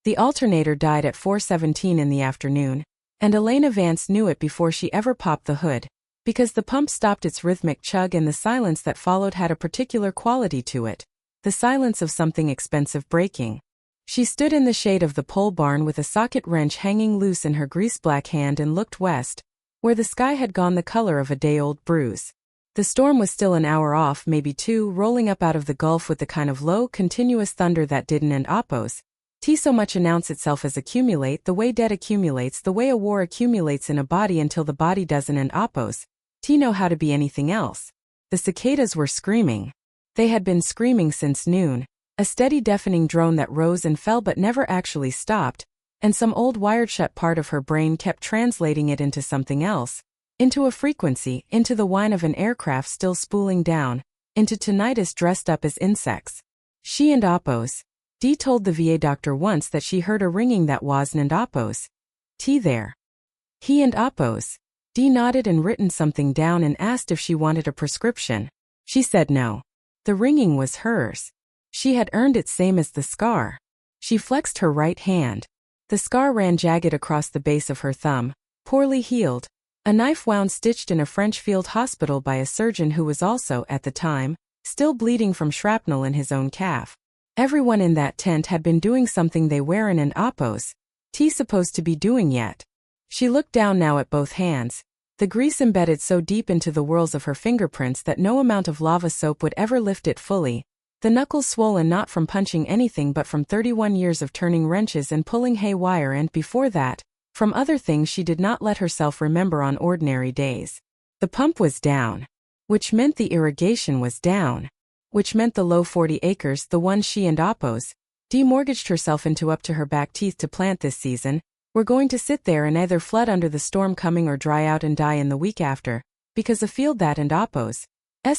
The alternator died at 4:17 in the afternoon, and Elena Vance knew it before she ever popped the hood, because the pump stopped its rhythmic chug and the silence that followed had a particular quality to it, the silence of something expensive breaking. She stood in the shade of the pole barn with a socket wrench hanging loose in her grease-black hand and looked west, where the sky had gone the color of a day-old bruise. The storm was still an hour off, maybe two, rolling up out of the gulf with the kind of low, continuous thunder that didn't end oppose. So much announce itself as accumulate, the way debt accumulates, the way a war accumulates in a body until the body doesn't end oppose. Know how to be anything else. The cicadas were screaming. They had been screaming since noon, a steady deafening drone that rose and fell but never actually stopped, and some old wired-shut part of her brain kept translating it into something else, into a frequency, into the whine of an aircraft still spooling down, into tinnitus dressed up as insects. She and oppose. Dee told the VA doctor once that she heard a ringing that wasn't and oppose. There. He and oppose. Dee nodded and written something down and asked if she wanted a prescription. She said no. The ringing was hers. She had earned it, same as the scar. She flexed her right hand. The scar ran jagged across the base of her thumb, poorly healed, a knife wound stitched in a French field hospital by a surgeon who was also, at the time, still bleeding from shrapnel in his own calf. Everyone in that tent had been doing something they weren't and oppose. Supposed to be doing yet. She looked down now at both hands, the grease embedded so deep into the whorls of her fingerprints that no amount of lava soap would ever lift it fully, the knuckles swollen not from punching anything but from 31 years of turning wrenches and pulling haywire and, before that, from other things she did not let herself remember on ordinary days. The pump was down, which meant the irrigation was down, which meant the low 40 acres, the one she and oppose, demortgaged herself into up to her back teeth to plant this season, were going to sit there and either flood under the storm coming or dry out and die in the week after, because a field that and oppose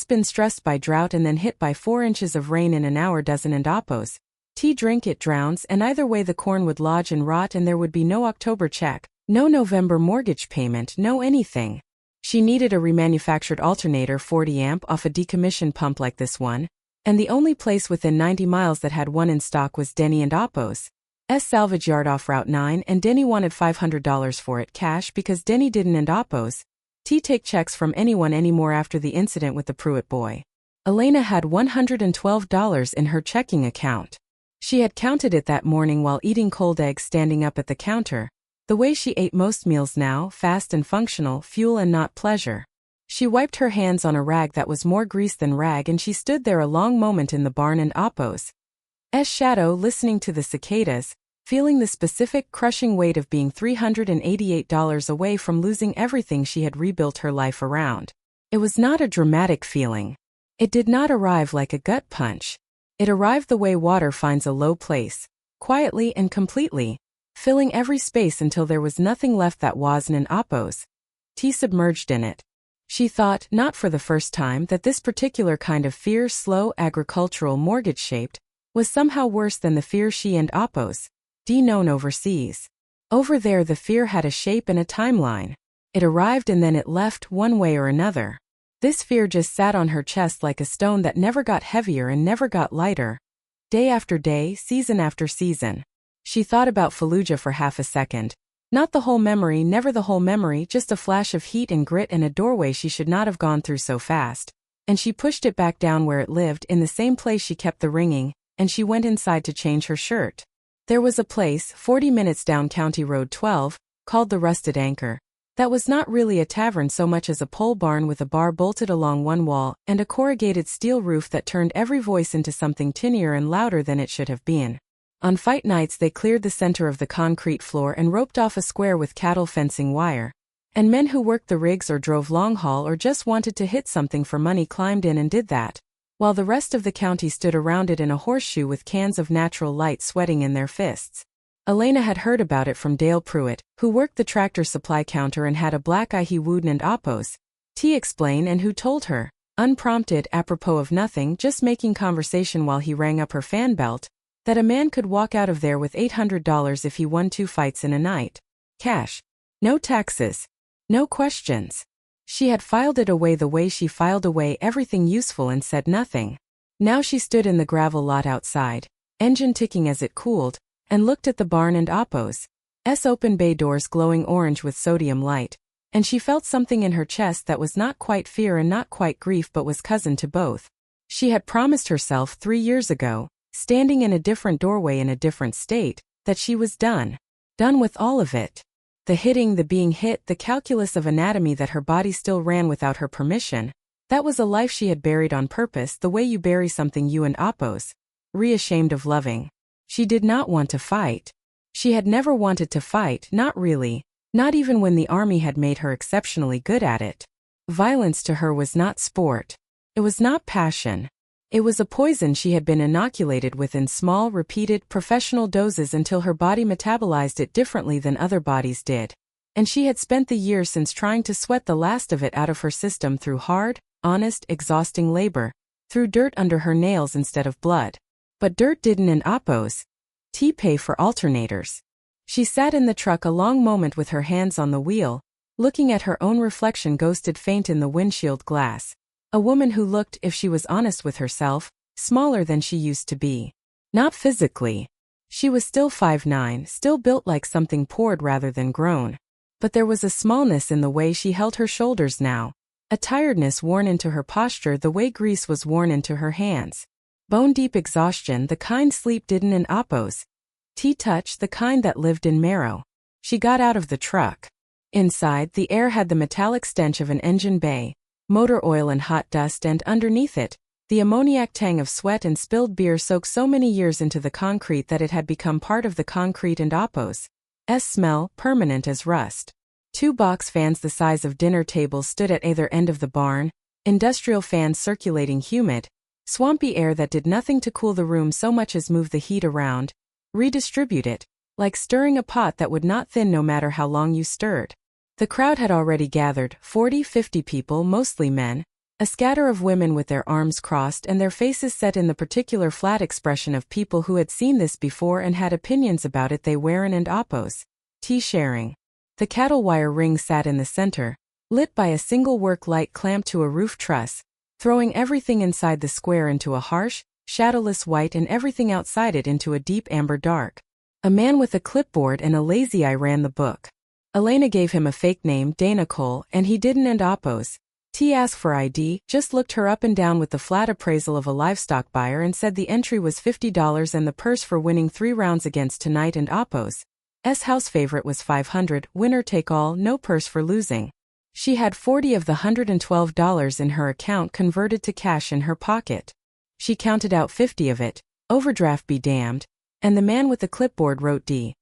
been stressed by drought and then hit by 4 inches of rain in an hour doesn't and oppose. Drink it drowns, and either way the corn would lodge and rot and there would be no October check, no November mortgage payment, no anything. She needed a remanufactured alternator 40 amp off a decommissioned pump like this one, and the only place within 90 miles that had one in stock was Denny and Oppo's salvage yard off Route 9, and Denny wanted $500 for it cash because Denny didn't and Oppo's take checks from anyone anymore after the incident with the Pruitt boy. Elena had $112 in her checking account. She had counted it that morning while eating cold eggs standing up at the counter, the way she ate most meals now, fast and functional, fuel and not pleasure. She wiped her hands on a rag that was more grease than rag and she stood there a long moment in the barn and Oppo's shadow listening to the cicadas, feeling the specific crushing weight of being $388 away from losing everything she had rebuilt her life around. It was not a dramatic feeling. It did not arrive like a gut punch. It arrived the way water finds a low place, quietly and completely, filling every space until there was nothing left that wasn't an Oppo's submerged in it. She thought, not for the first time, that this particular kind of fear, slow, agricultural, mortgage-shaped, was somehow worse than the fear she and Oppo's known overseas. Over there the fear had a shape and a timeline. It arrived and then it left, one way or another. This fear just sat on her chest like a stone that never got heavier and never got lighter. Day after day, season after season. She thought about Fallujah for half a second. Not the whole memory, never the whole memory, just a flash of heat and grit and a doorway she should not have gone through so fast. And she pushed it back down where it lived, in the same place she kept the ringing, and she went inside to change her shirt. There was a place, 40 minutes down County Road 12, called the Rusted Anchor, that was not really a tavern so much as a pole barn with a bar bolted along one wall and a corrugated steel roof that turned every voice into something tinnier and louder than it should have been. On fight nights they cleared the center of the concrete floor and roped off a square with cattle fencing wire. And men who worked the rigs or drove long haul or just wanted to hit something for money climbed in and did that, while the rest of the county stood around it in a horseshoe with cans of natural light sweating in their fists. Elena had heard about it from Dale Pruitt, who worked the tractor supply counter and had a black eye he wooed and Oppo's explain, and who told her, unprompted, apropos of nothing, just making conversation while he rang up her fan belt, that a man could walk out of there with $800 if he won 2 fights in a night. Cash. No taxes. No questions. She had filed it away the way she filed away everything useful and said nothing. Now she stood in the gravel lot outside, engine ticking as it cooled, and looked at the barn and Oppo's open bay doors glowing orange with sodium light, and she felt something in her chest that was not quite fear and not quite grief but was cousin to both. She had promised herself 3 years ago, standing in a different doorway in a different state, that she was done. Done with all of it. The hitting, the being hit, the calculus of anatomy that her body still ran without her permission. That was a life she had buried on purpose, the way you bury something you and Oppo's. Reashamed of loving. She did not want to fight. She had never wanted to fight, not really, not even when the army had made her exceptionally good at it. Violence to her was not sport. It was not passion. It was a poison she had been inoculated with in small, repeated, professional doses until her body metabolized it differently than other bodies did. And she had spent the years since trying to sweat the last of it out of her system through hard, honest, exhausting labor, through dirt under her nails instead of blood. But dirt didn't in Oppo's pay for alternators. She sat in the truck a long moment with her hands on the wheel, looking at her own reflection ghosted faint in the windshield glass. A woman who looked, if she was honest with herself, smaller than she used to be. Not physically. She was still 5'9", still built like something poured rather than grown. But there was a smallness in the way she held her shoulders now. A tiredness worn into her posture the way grease was worn into her hands. Bone-deep exhaustion, the kind sleep didn't in Oppo's touch, the kind that lived in marrow. She got out of the truck. Inside, the air had the metallic stench of an engine bay, motor oil and hot dust, and underneath it, the ammoniac tang of sweat and spilled beer soaked so many years into the concrete that it had become part of the concrete and Oppo's smell, permanent as rust. 2 box fans the size of dinner tables stood at either end of the barn, industrial fans circulating humid, swampy air that did nothing to cool the room so much as move the heat around, redistribute it, like stirring a pot that would not thin no matter how long you stirred. The crowd had already gathered, 40-50 people, mostly men, a scatter of women with their arms crossed and their faces set in the particular flat expression of people who had seen this before and had opinions about it. They Warren and Oppo's sharing. The cattle wire ring sat in the center, lit by a single work light clamped to a roof truss, throwing everything inside the square into a harsh, shadowless white and everything outside it into a deep amber dark. A man with a clipboard and a lazy eye ran the book. Elena gave him a fake name, Dana Cole, and he didn't and Oppo's asked for ID, just looked her up and down with the flat appraisal of a livestock buyer and said the entry was $50 and the purse for winning 3 rounds against Tonight and Oppo's house favorite was $500, winner take all, no purse for losing. She had $40 of the $112 in her account converted to cash in her pocket. She counted out $50 of it, overdraft be damned, and the man with the clipboard wrote D.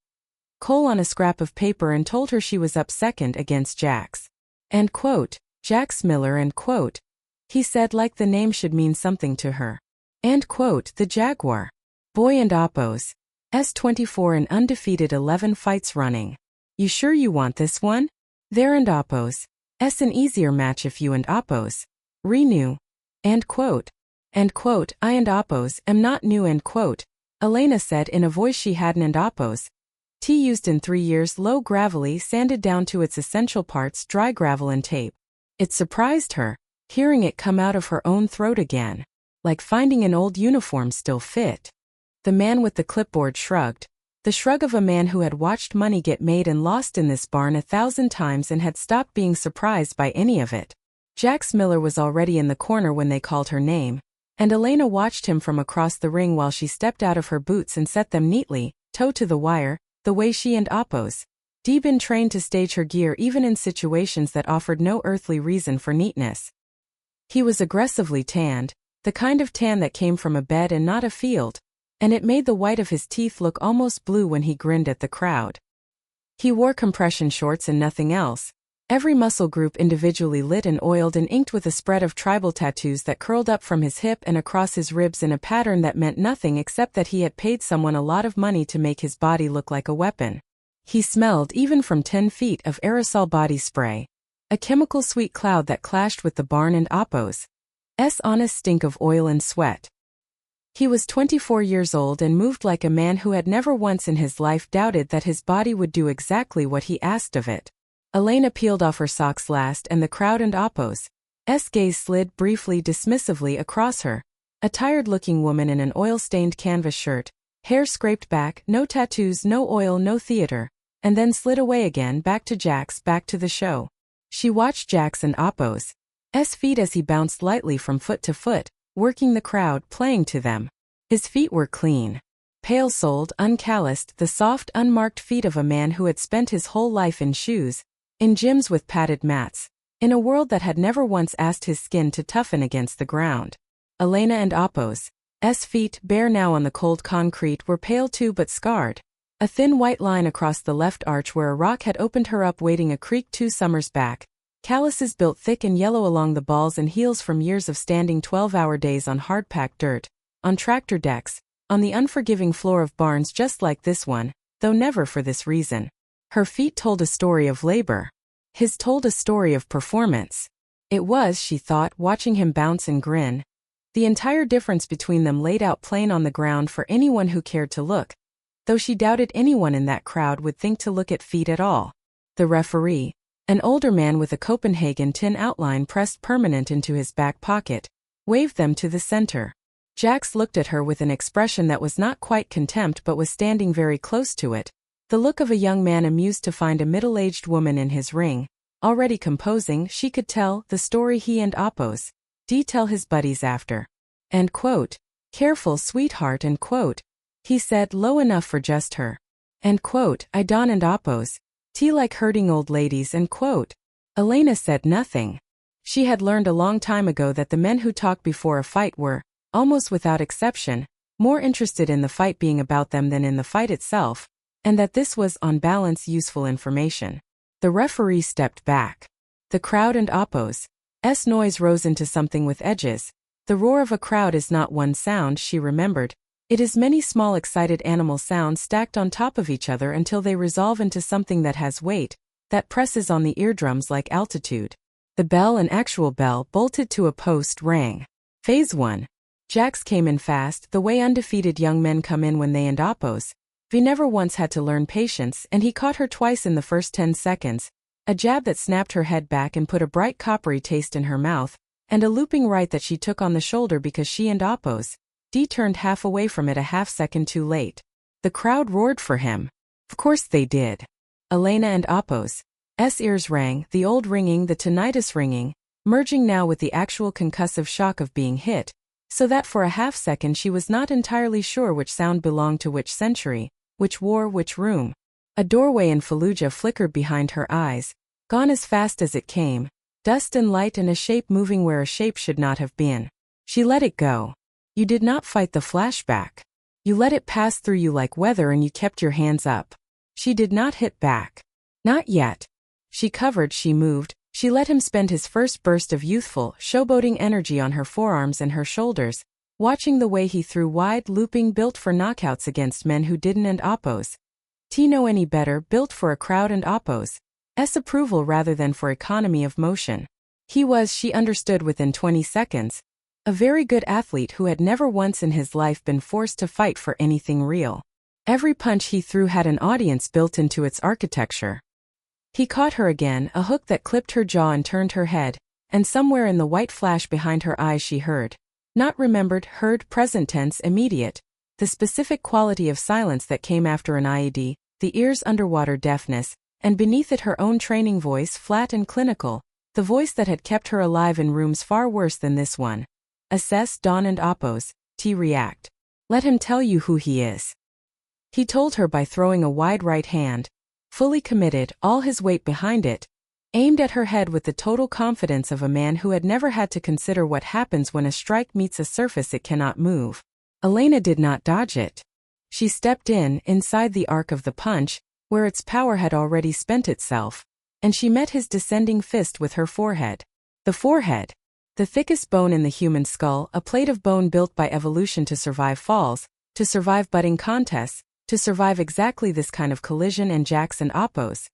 Cole on a scrap of paper and told her she was up second against Jax. End quote. Jax Miller, end quote. He said like the name should mean something to her. End quote. The Jaguar. Boy and Oppo's 24 and undefeated 11 fights running. You sure you want this one? There and Oppo's an easier match if you and Oppo's renew. End quote. End quote. I and Oppo's am not new, end quote. Elena said in a voice she hadn't and Oppo's used in 3 years, low gravelly, sanded down to its essential parts, dry gravel and tape. It surprised her, hearing it come out of her own throat again, like finding an old uniform still fit. The man with the clipboard shrugged, the shrug of a man who had watched money get made and lost in this barn 1,000 times and had stopped being surprised by any of it. Jax Miller was already in the corner when they called her name, and Elena watched him from across the ring while she stepped out of her boots and set them neatly, toe to the wire, the way she and Oppo's been trained to stage her gear even in situations that offered no earthly reason for neatness. He was aggressively tanned, the kind of tan that came from a bed and not a field, and it made the white of his teeth look almost blue when he grinned at the crowd. He wore compression shorts and nothing else, every muscle group individually lit and oiled and inked with a spread of tribal tattoos that curled up from his hip and across his ribs in a pattern that meant nothing except that he had paid someone a lot of money to make his body look like a weapon. He smelled, even from 10 feet, of aerosol body spray, a chemical sweet cloud that clashed with the barn and Oppo's honest stink of oil and sweat. He was 24 years old and moved like a man who had never once in his life doubted that his body would do exactly what he asked of it. Elena peeled off her socks last and the crowd and Oppo's gaze slid briefly dismissively across her. A tired-looking woman in an oil-stained canvas shirt, Hair scraped back, no tattoos, no oil, no theater, and then slid away again, back to Jack's, back to the show. She watched Jack's and Oppo's feet as he bounced lightly from foot to foot, working the crowd, playing to them. His feet were clean. Pale-soled, uncalloused, the soft, unmarked feet of a man who had spent his whole life in shoes, in gyms with padded mats, in a world that had never once asked his skin to toughen against the ground. Elena and Oppo's feet, bare now on the cold concrete, were pale too but scarred. A thin white line across the left arch where a rock had opened her up waiting a creek 2 summers back. Calluses built thick and yellow along the balls and heels from years of standing 12-hour days on hard-packed dirt, on tractor decks, on the unforgiving floor of barns just like this one, though never for this reason. Her feet told a story of labor. His told a story of performance. It was, she thought, watching him bounce and grin. The entire difference between them laid out plain on the ground for anyone who cared to look, though she doubted anyone in that crowd would think to look at feet at all. The referee, an older man with a Copenhagen tin outline pressed permanent into his back pocket, waved them to the center. Jax looked at her with an expression that was not quite contempt but was standing very close to it, the look of a young man amused to find a middle-aged woman in his ring, already composing, she could tell, the story he and Oppo's tell his buddies after. End quote. Careful, sweetheart, end quote. He said, low enough for just her. End quote. I Don and Oppo's like hurting old ladies, end quote. Elena said nothing. She had learned a long time ago that the men who talked before a fight were, almost without exception, more interested in the fight being about them than in the fight itself, and that this was, on balance, useful information. The referee stepped back. The crowd and Oppo's noise rose into something with edges. The roar of a crowd is not one sound, she remembered. It is many small excited animal sounds stacked on top of each other until they resolve into something that has weight, that presses on the eardrums like altitude. The bell, an actual bell, bolted to a post, rang. Phase 1. Jax came in fast, the way undefeated young men come in when they and Oppo's never once had to learn patience, and he caught her twice in the first 10 seconds, a jab that snapped her head back and put a bright coppery taste in her mouth, and a looping right that she took on the shoulder because she and Oppo's turned half away from it a half-second too late. The crowd roared for him. Of course they did. Elena and Oppo's ears rang, the old ringing, the tinnitus ringing, merging now with the actual concussive shock of being hit, so that for a half-second she was not entirely sure which sound belonged to which century, which war, which room. A doorway in Fallujah flickered behind her eyes, gone as fast as it came, dust and light and a shape moving where a shape should not have been. She let it go. You did not fight the flashback. You let it pass through you like weather and you kept your hands up. She did not hit back. Not yet. She covered, she moved, she let him spend his first burst of youthful, showboating energy on her forearms and her shoulders, watching the way he threw wide, looping, built for knockouts against men who didn't and Oppo's know any better, built for a crowd and Oppo's approval rather than for economy of motion. He was, she understood within 20 seconds, a very good athlete who had never once in his life been forced to fight for anything real. Every punch he threw had an audience built into its architecture. He caught her again, a hook that clipped her jaw and turned her head, and somewhere in the white flash behind her eyes she heard, not remembered, heard, present tense, immediate, the specific quality of silence that came after an IED, the ear's underwater deafness, and beneath it her own training voice, flat and clinical, the voice that had kept her alive in rooms far worse than this one. Assess Don and Oppo's react. Let him tell you who he is. He told her by throwing a wide right hand, fully committed, all his weight behind it, aimed at her head with the total confidence of a man who had never had to consider what happens when a strike meets a surface it cannot move. Elena did not dodge it. She stepped inside the arc of the punch, where its power had already spent itself, and she met his descending fist with her forehead. The forehead, the thickest bone in the human skull, a plate of bone built by evolution to survive falls, to survive butting contests, to survive exactly this kind of collision, and Jax and Oppo's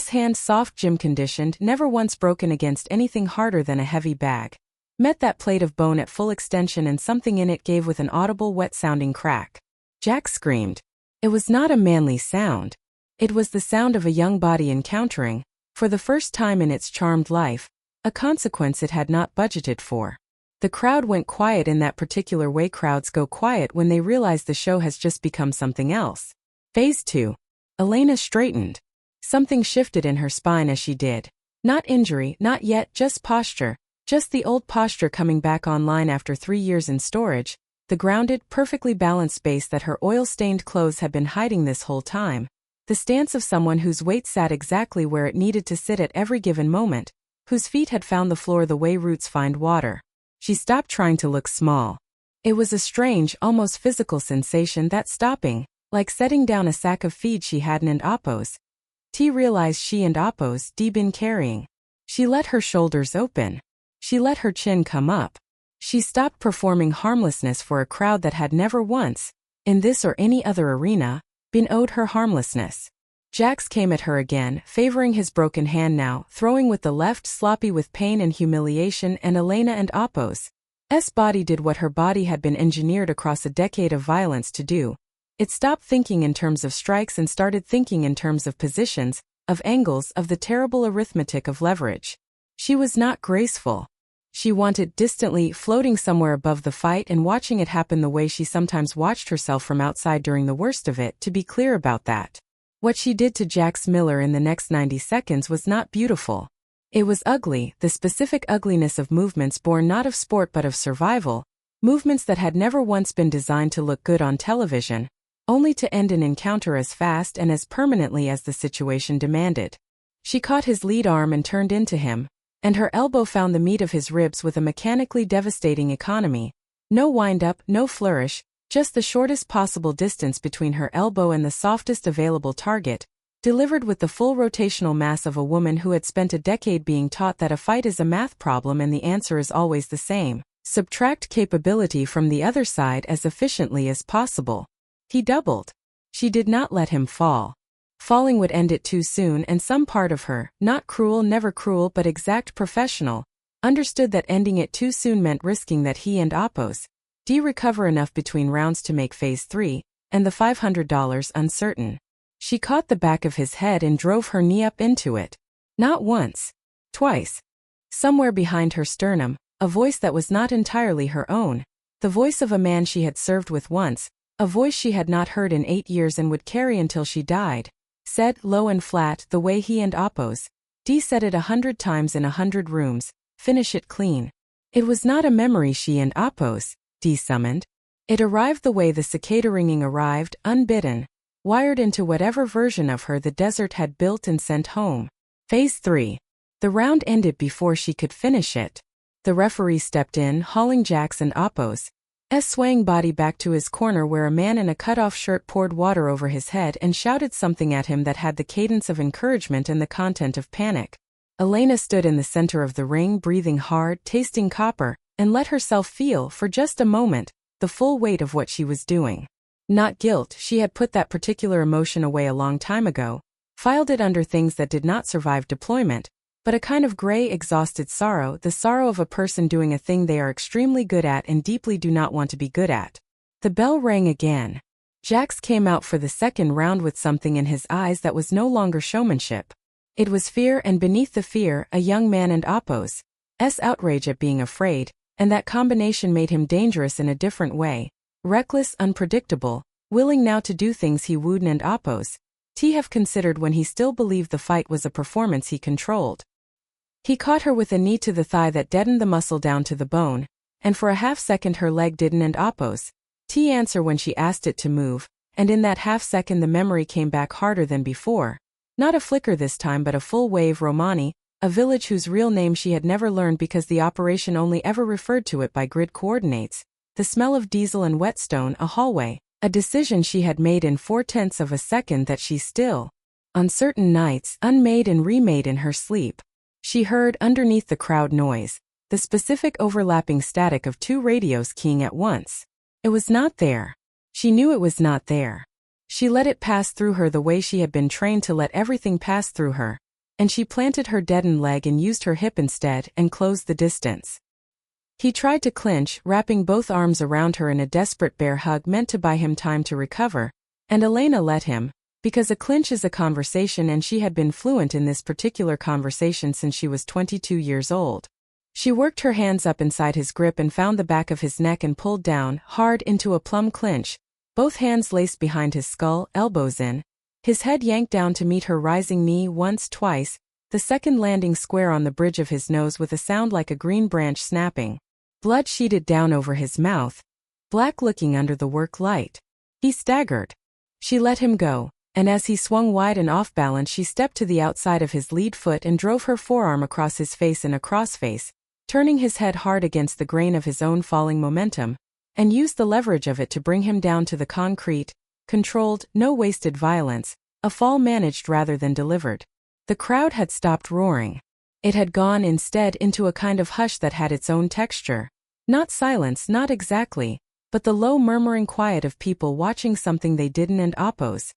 hand, soft gym-conditioned, never once broken against anything harder than a heavy bag, met that plate of bone at full extension and something in it gave with an audible wet-sounding crack. Jax screamed. It was not a manly sound. It was the sound of a young body encountering, for the first time in its charmed life, a consequence it had not budgeted for. The crowd went quiet in that particular way crowds go quiet when they realize the show has just become something else. Phase 2. Elena straightened. Something shifted in her spine as she did. Not injury, not yet, just posture. Just the old posture coming back online after 3 years in storage, the grounded, perfectly balanced base that her oil-stained clothes had been hiding this whole time. The stance of someone whose weight sat exactly where it needed to sit at every given moment, whose feet had found the floor the way roots find water. She stopped trying to look small. It was a strange, almost physical sensation that stopping, like setting down a sack of feed she hadn't and Oppos. T realized she and Oppos been carrying. She let her shoulders open. She let her chin come up. She stopped performing harmlessness for a crowd that had never once, in this or any other arena, been owed her harmlessness. Jax came at her again, favoring his broken hand now, throwing with the left, sloppy with pain and humiliation, and Elena and Oppos' body did what her body had been engineered across a decade of violence to do. It stopped thinking in terms of strikes and started thinking in terms of positions, of angles, of the terrible arithmetic of leverage. She was not graceful. She wanted distantly, floating somewhere above the fight and watching it happen the way she sometimes watched herself from outside during the worst of it, to be clear about that. What she did to Jax Miller in the next 90 seconds was not beautiful. It was ugly, the specific ugliness of movements born not of sport but of survival, movements that had never once been designed to look good on television, only to end an encounter as fast and as permanently as the situation demanded. She caught his lead arm and turned into him, and her elbow found the meat of his ribs with a mechanically devastating economy. No wind-up, no flourish, just the shortest possible distance between her elbow and the softest available target, delivered with the full rotational mass of a woman who had spent a decade being taught that a fight is a math problem and the answer is always the same. Subtract capability from the other side as efficiently as possible. He doubled. She did not let him fall. Falling would end it too soon, and some part of her, not cruel, never cruel but exact professional, understood that ending it too soon meant risking that he and Oppos recover enough between rounds to make phase 3, and the $500 uncertain. She caught the back of his head and drove her knee up into it. Not once. Twice. Somewhere behind her sternum, a voice that was not entirely her own, the voice of a man she had served with once, a voice she had not heard in 8 years and would carry until she died, said, low and flat, the way he and Oppos said it 100 times in 100 rooms, finish it clean. It was not a memory she and Oppos summoned. It arrived the way the cicada ringing arrived, unbidden, wired into whatever version of her the desert had built and sent home. Phase 3. The round ended before she could finish it. The referee stepped in, hauling Jax and Oppos' swaying body back to his corner where a man in a cut-off shirt poured water over his head and shouted something at him that had the cadence of encouragement and the content of panic. Elena stood in the center of the ring, breathing hard, tasting copper, and let herself feel, for just a moment, the full weight of what she was doing. Not guilt, she had put that particular emotion away a long time ago, filed it under things that did not survive deployment, but a kind of gray, exhausted sorrow, the sorrow of a person doing a thing they are extremely good at and deeply do not want to be good at. The bell rang again. Jax came out for the second round with something in his eyes that was no longer showmanship. It was fear, and beneath the fear, a young man and Oppos' outrage at being afraid, and that combination made him dangerous in a different way, reckless, unpredictable, willing now to do things he wouldn't and Oppos' have considered when he still believed the fight was a performance he controlled. He caught her with a knee to the thigh that deadened the muscle down to the bone, and for a half-second her leg didn't and Oppos' answer when she asked it to move, and in that half-second the memory came back harder than before. Not a flicker this time but a full wave. Romani, a village whose real name she had never learned because the operation only ever referred to it by grid coordinates, the smell of diesel and whetstone, a hallway, a decision she had made in 4/10 of a second that she still, on certain nights, unmade and remade in her sleep. She heard, underneath the crowd noise, the specific overlapping static of 2 radios keying at once. It was not there. She knew it was not there. She let it pass through her the way she had been trained to let everything pass through her, and she planted her deadened leg and used her hip instead and closed the distance. He tried to clinch, wrapping both arms around her in a desperate bear hug meant to buy him time to recover, and Elena let him, because a clinch is a conversation and she had been fluent in this particular conversation since she was 22 years old. She worked her hands up inside his grip and found the back of his neck and pulled down, hard, into a plumb clinch, both hands laced behind his skull, elbows in. His head yanked down to meet her rising knee once, twice, the second landing square on the bridge of his nose with a sound like a green branch snapping. Blood sheeted down over his mouth, black looking under the work light. He staggered. She let him go, and as he swung wide and off balance she stepped to the outside of his lead foot and drove her forearm across his face in a crossface, turning his head hard against the grain of his own falling momentum, and used the leverage of it to bring him down to the concrete, controlled, no wasted violence, a fall managed rather than delivered. The crowd had stopped roaring. It had gone instead into a kind of hush that had its own texture. Not silence, not exactly, but the low murmuring quiet of people watching something they didn't and oppose.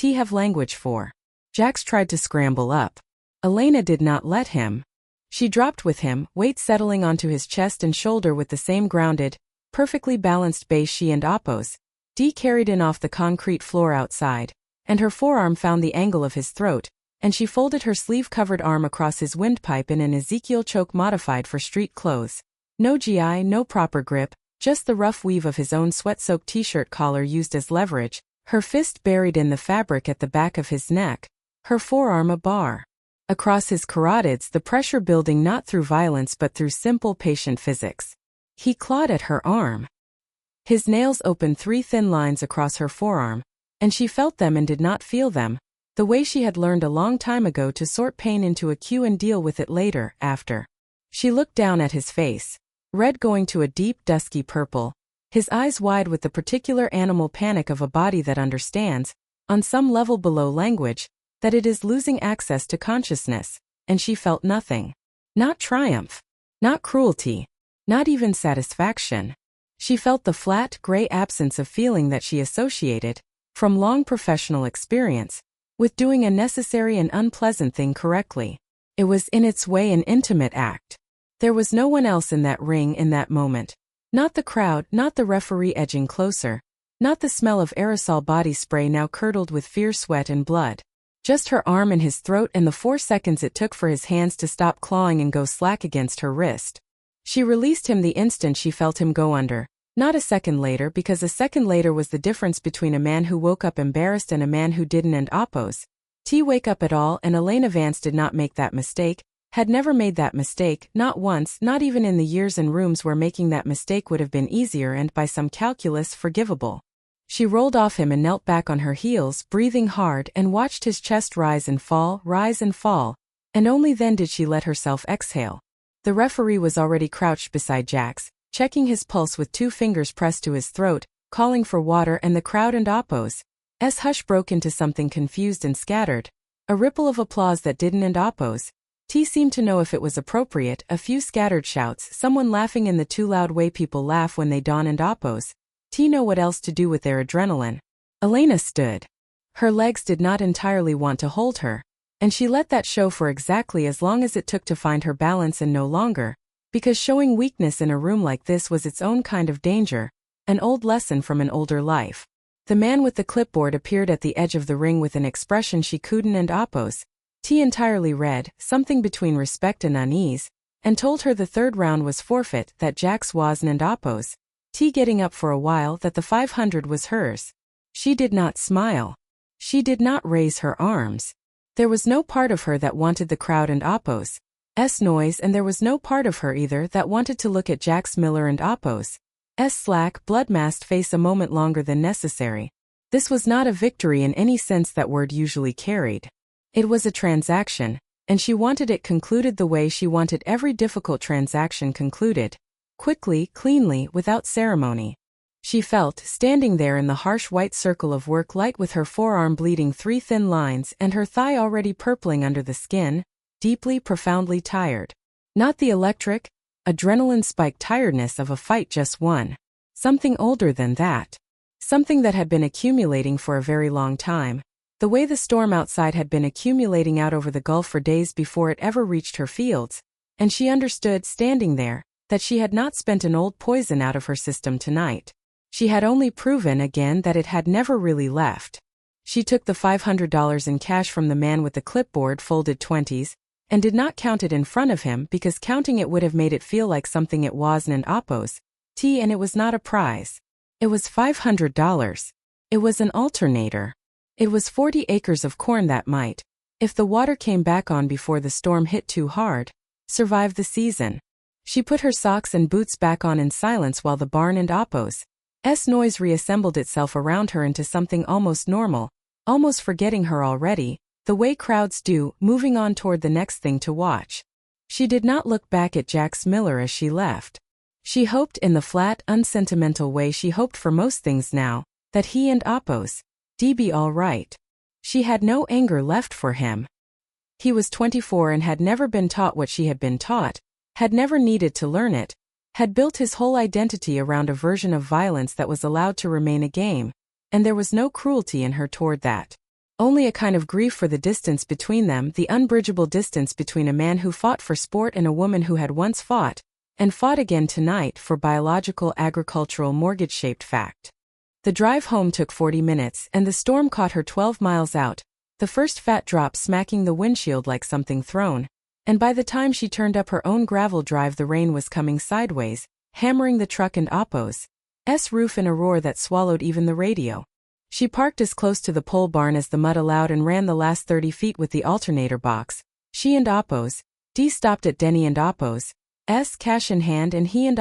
Have language for. Jax tried to scramble up. Elena did not let him. She dropped with him, weight settling onto his chest and shoulder with the same grounded, perfectly balanced base she and oppose. Carried in off the concrete floor outside, and her forearm found the angle of his throat, and she folded her sleeve-covered arm across his windpipe in an Ezekiel choke modified for street clothes. No GI, no proper grip, just the rough weave of his own sweat-soaked t-shirt collar used as leverage, her fist buried in the fabric at the back of his neck, her forearm a bar. Across his carotids, the pressure building not through violence but through simple patient physics. He clawed at her arm. His nails opened 3 thin lines across her forearm, and she felt them and did not feel them, the way she had learned a long time ago to sort pain into a cue and deal with it later, after. She looked down at his face, red going to a deep dusky purple, his eyes wide with the particular animal panic of a body that understands, on some level below language, that it is losing access to consciousness, and she felt nothing. Not triumph. Not cruelty. Not even satisfaction. She felt the flat, gray absence of feeling that she associated, from long professional experience, with doing a necessary and unpleasant thing correctly. It was in its way an intimate act. There was no one else in that ring in that moment. Not the crowd, not the referee edging closer, not the smell of aerosol body spray now curdled with fierce sweat and blood. Just her arm in his throat and the 4 seconds it took for his hands to stop clawing and go slack against her wrist. She released him the instant she felt him go under, not a second later, because a second later was the difference between a man who woke up embarrassed and a man who didn't and oppose. Wake up at all, and Elena Vance did not make that mistake, had never made that mistake, not once, not even in the years and rooms where making that mistake would have been easier and by some calculus forgivable. She rolled off him and knelt back on her heels, breathing hard, and watched his chest rise and fall, and only then did she let herself exhale. The referee was already crouched beside Jax, checking his pulse with 2 fingers pressed to his throat, calling for water, and the crowd and oppose. Hush broke into something confused and scattered. A ripple of applause that didn't and oppose. Seemed to know if it was appropriate, a few scattered shouts, someone laughing in the too loud way people laugh when they don and oppose. Know what else to do with their adrenaline. Elena stood. Her legs did not entirely want to hold her, and she let that show for exactly as long as it took to find her balance and no longer, because showing weakness in a room like this was its own kind of danger, an old lesson from an older life. The man with the clipboard appeared at the edge of the ring with an expression she couldn't and oppose. Entirely red, something between respect and unease, and told her the 3rd round was forfeit, that Jax wasn't and oppose. Getting up for a while, that the 500 was hers. She did not smile. She did not raise her arms. There was no part of her that wanted the crowd and oppose. Noise, and there was no part of her either that wanted to look at Jax Miller and oppose. Slack, blood-masked face a moment longer than necessary. This was not a victory in any sense that word usually carried. It was a transaction, and she wanted it concluded the way she wanted every difficult transaction concluded. Quickly, cleanly, without ceremony. She felt, standing there in the harsh white circle of work light with her forearm bleeding 3 thin lines and her thigh already purpling under the skin, deeply, profoundly tired. Not the electric, adrenaline-spiked tiredness of a fight just won. Something older than that. Something that had been accumulating for a very long time. The way the storm outside had been accumulating out over the Gulf for days before it ever reached her fields, and she understood, standing there, that she had not spent an old poison out of her system tonight. She had only proven again that it had never really left. She took the $500 in cash from the man with the clipboard, folded 20s, and did not count it in front of him because counting it would have made it feel like something it wasn't and and it was not a prize. It was $500. It was an alternator. It was 40 acres of corn that might, if the water came back on before the storm hit too hard, survive the season. She put her socks and boots back on in silence while the barn and noise reassembled itself around her into something almost normal, almost forgetting her already, the way crowds do, moving on toward the next thing to watch. She did not look back at Jax Miller as she left. She hoped in the flat, unsentimental way she hoped for most things now, that he and be all right. She had no anger left for him. He was 24 and had never been taught what she had been taught, had never needed to learn it, had built his whole identity around a version of violence that was allowed to remain a game, and there was no cruelty in her toward that. Only a kind of grief for the distance between them, the unbridgeable distance between a man who fought for sport and a woman who had once fought, and fought again tonight for biological agricultural mortgage-shaped fact. The drive home took 40 minutes and the storm caught her 12 miles out, the first fat drop smacking the windshield like something thrown, and by the time she turned up her own gravel drive the rain was coming sideways, hammering the truck and roof in a roar that swallowed even the radio. She parked as close to the pole barn as the mud allowed and ran the last 30 feet with the alternator box. She and stopped at Denny and cash in hand, and he and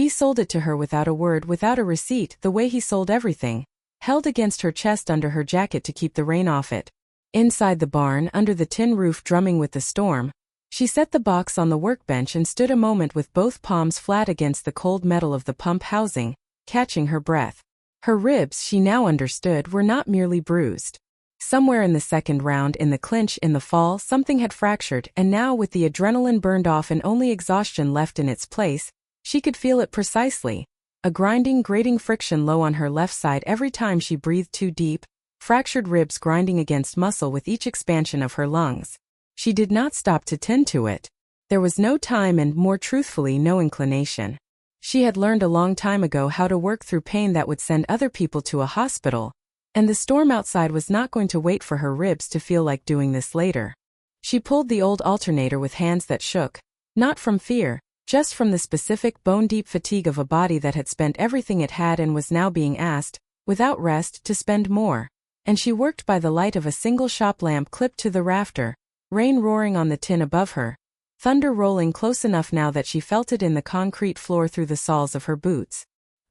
sold it to her without a word, without a receipt, the way he sold everything, held against her chest under her jacket to keep the rain off it. Inside the barn, under the tin roof drumming with the storm, she set the box on the workbench and stood a moment with both palms flat against the cold metal of the pump housing, catching her breath. Her ribs, she now understood, were not merely bruised. Somewhere in the second round in the clinch in the fall something had fractured, and now with the adrenaline burned off and only exhaustion left in its place, she could feel it precisely, a grinding, grating friction low on her left side every time she breathed too deep, fractured ribs grinding against muscle with each expansion of her lungs. She did not stop to tend to it. There was no time and, more truthfully, no inclination. She had learned a long time ago how to work through pain that would send other people to a hospital, and the storm outside was not going to wait for her ribs to feel like doing this later. She pulled the old alternator with hands that shook, not from fear, just from the specific bone-deep fatigue of a body that had spent everything it had and was now being asked, without rest, to spend more. And she worked by the light of a single shop lamp clipped to the rafter, rain roaring on the tin above her, thunder rolling close enough now that she felt it in the concrete floor through the soles of her boots.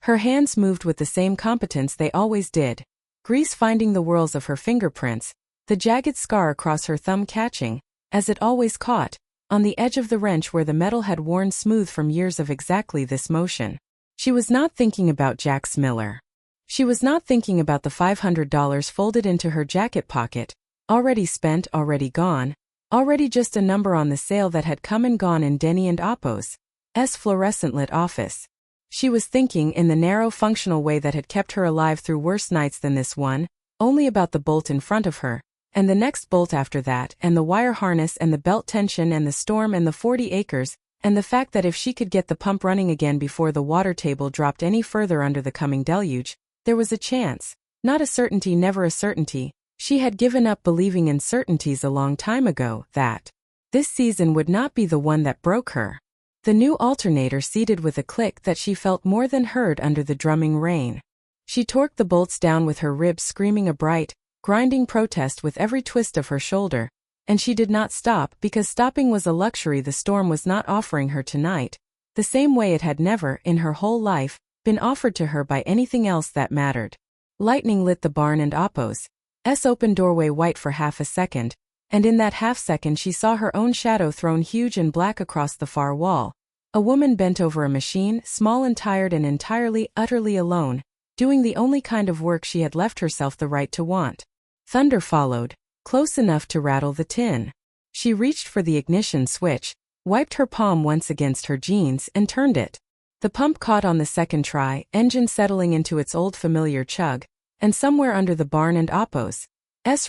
Her hands moved with the same competence they always did, grease finding the whorls of her fingerprints, the jagged scar across her thumb catching, as it always caught, on the edge of the wrench where the metal had worn smooth from years of exactly this motion. She was not thinking about Jax Miller. She was not thinking about the $500 folded into her jacket pocket, already spent, already gone, already just a number on the sale that had come and gone in Denny and fluorescent-lit office. She was thinking, in the narrow functional way that had kept her alive through worse nights than this one, only about the bolt in front of her, and the next bolt after that, and the wire harness and the belt tension and the storm and the 40 acres, and the fact that if she could get the pump running again before the water table dropped any further under the coming deluge, there was a chance. Not a certainty, never a certainty. She had given up believing in certainties a long time ago, that this season would not be the one that broke her. The new alternator seated with a click that she felt more than heard under the drumming rain. She torqued the bolts down with her ribs screaming a bright, grinding protest with every twist of her shoulder, and she did not stop because stopping was a luxury the storm was not offering her tonight, the same way it had never, in her whole life, been offered to her by anything else that mattered. Lightning lit the barn and open doorway white for half a second, and in that half-second she saw her own shadow thrown huge and black across the far wall. A woman bent over a machine, small and tired and entirely, utterly alone, doing the only kind of work she had left herself the right to want. Thunder followed, close enough to rattle the tin. She reached for the ignition switch, wiped her palm once against her jeans and turned it. The pump caught on the second try, engine settling into its old familiar chug, and somewhere under the barn and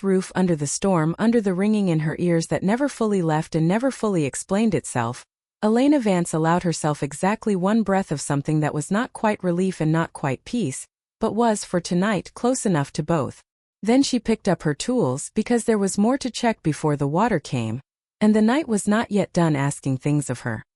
roof, under the storm, under the ringing in her ears that never fully left and never fully explained itself, Elena Vance allowed herself exactly one breath of something that was not quite relief and not quite peace, but was, for tonight, close enough to both. Then she picked up her tools because there was more to check before the water came. And the night was not yet done asking things of her.